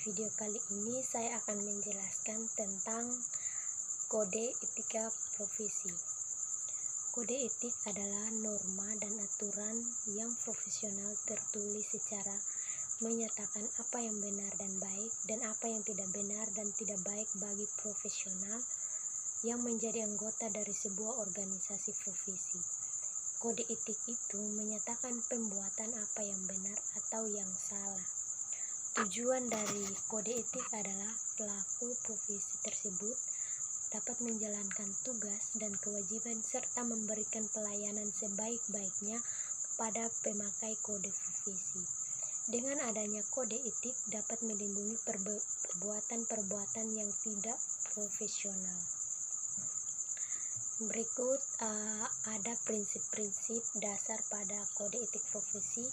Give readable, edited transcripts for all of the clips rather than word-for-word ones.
video kali ini saya akan menjelaskan tentang kode etika profesi. Kode etik adalah norma dan aturan yang profesional tertulis secara menyatakan apa yang benar dan baik dan apa yang tidak benar dan tidak baik bagi profesional yang menjadi anggota dari sebuah organisasi profesi. Kode etik itu menyatakan pembuatan apa yang benar atau yang salah. Tujuan dari kode etik adalah pelaku profesi tersebut dapat menjalankan tugas dan kewajiban serta memberikan pelayanan sebaik-baiknya kepada pemakai kode profesi. Dengan adanya kode etik dapat melindungi perbuatan-perbuatan yang tidak profesional. Berikut ada prinsip-prinsip dasar pada kode etik profesi.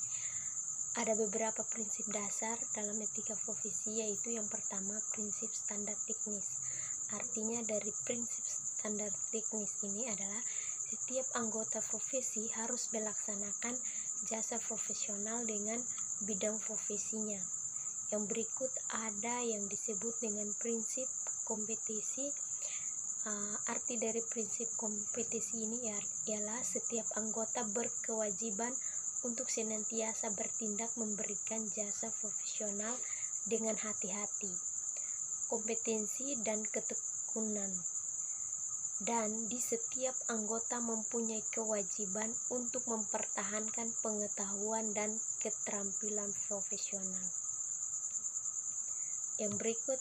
Ada beberapa prinsip dasar dalam etika profesi, yaitu yang pertama prinsip standar teknis. Artinya dari prinsip standar teknis ini adalah setiap anggota profesi harus melaksanakan jasa profesional dengan bidang profesinya. Yang berikut ada yang disebut dengan prinsip kompetisi. Arti dari prinsip kompetisi ini ialah setiap anggota berkewajiban untuk senantiasa bertindak memberikan jasa profesional dengan hati-hati, kompetensi dan ketekunan. Dan di setiap anggota mempunyai kewajiban untuk mempertahankan pengetahuan dan keterampilan profesional. Yang berikut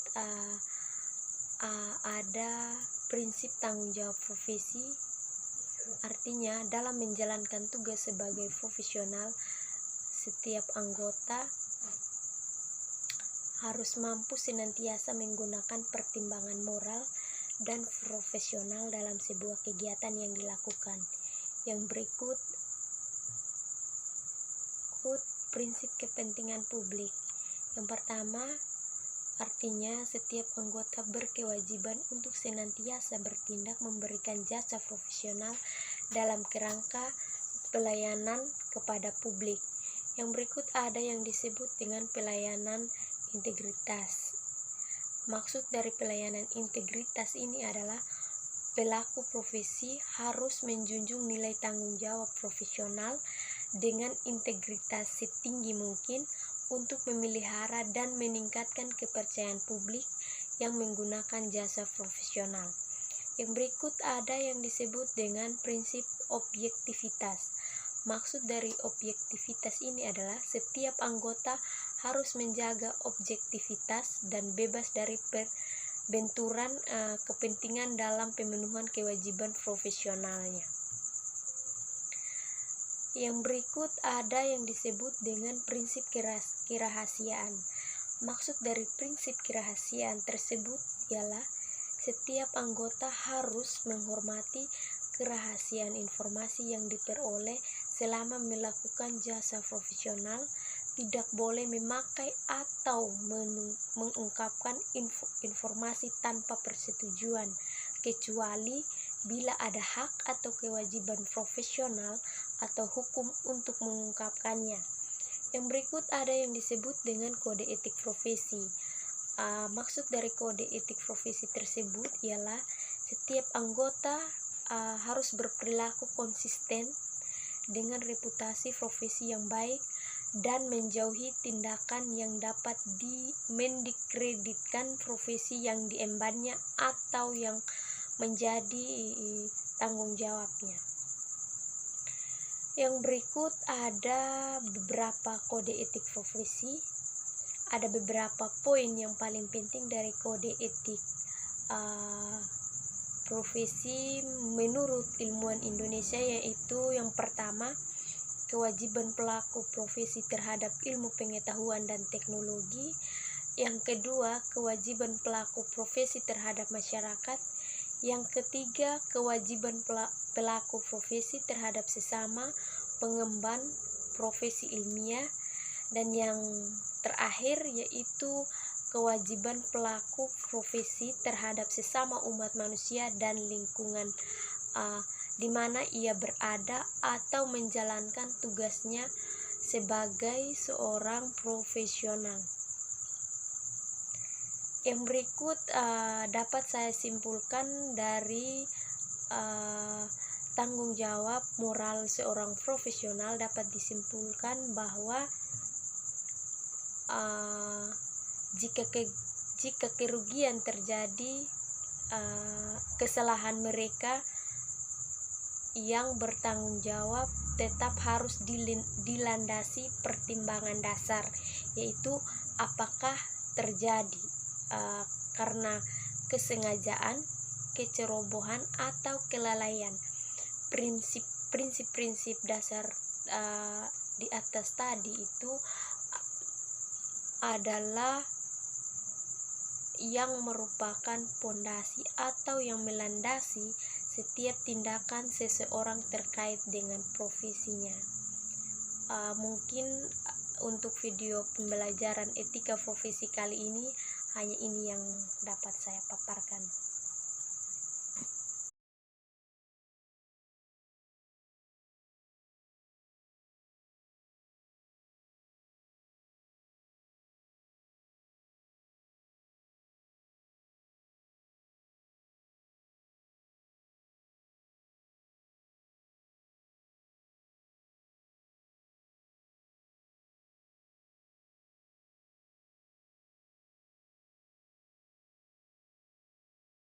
ada prinsip tanggung jawab profesi. Artinya dalam menjalankan tugas sebagai profesional, setiap anggota harus mampu senantiasa menggunakan pertimbangan moral dan profesional dalam sebuah kegiatan yang dilakukan. Yang berikut prinsip kepentingan publik. Yang pertama, artinya setiap anggota berkewajiban untuk senantiasa bertindak memberikan jasa profesional dalam kerangka pelayanan kepada publik. Yang berikut ada yang disebut dengan pelayanan integritas. Maksud dari pelayanan integritas ini adalah pelaku profesi harus menjunjung nilai tanggung jawab profesional dengan integritas setinggi mungkin untuk memelihara dan meningkatkan kepercayaan publik yang menggunakan jasa profesional. Yang berikut ada yang disebut dengan prinsip objektivitas. Maksud dari objektivitas ini adalah setiap anggota harus menjaga objektivitas dan bebas dari benturan kepentingan dalam pemenuhan kewajiban profesionalnya. Yang berikut ada yang disebut dengan prinsip kerahasiaan. Maksud dari prinsip kerahasiaan tersebut ialah setiap anggota harus menghormati kerahasiaan informasi yang diperoleh selama melakukan jasa profesional, tidak boleh memakai atau mengungkapkan informasi tanpa persetujuan, kecuali bila ada hak atau kewajiban profesional atau hukum untuk mengungkapkannya. Yang berikut ada yang disebut dengan kode etik profesi. Maksud dari kode etik profesi tersebut ialah setiap anggota harus berperilaku konsisten dengan reputasi profesi yang baik dan menjauhi tindakan yang dapat mendiskreditkan profesi yang diembannya atau yang menjadi tanggung jawabnya. Yang berikut ada beberapa kode etik profesi. Ada beberapa poin yang paling penting dari kode etik profesi menurut ilmuwan Indonesia, yaitu yang pertama, kewajiban pelaku profesi terhadap ilmu pengetahuan dan teknologi. Yang kedua, kewajiban pelaku profesi terhadap masyarakat. Yang ketiga, kewajiban pelaku profesi terhadap sesama pengemban profesi ilmiah. Dan yang terakhir yaitu kewajiban pelaku profesi terhadap sesama umat manusia dan lingkungan di mana ia berada atau menjalankan tugasnya sebagai seorang profesional. Yang berikut dapat saya simpulkan dari tanggung jawab moral seorang profesional, dapat disimpulkan bahwa jika kerugian terjadi, kesalahan mereka yang bertanggung jawab tetap harus dilandasi pertimbangan dasar, yaitu apakah terjadi karena kesengajaan, kecerobohan, atau kelalaian. Prinsip-prinsip dasar di atas tadi itu adalah yang merupakan pondasi atau yang melandasi setiap tindakan seseorang terkait dengan profesinya. Mungkin untuk video pembelajaran etika profesi kali ini hanya ini yang dapat saya paparkan.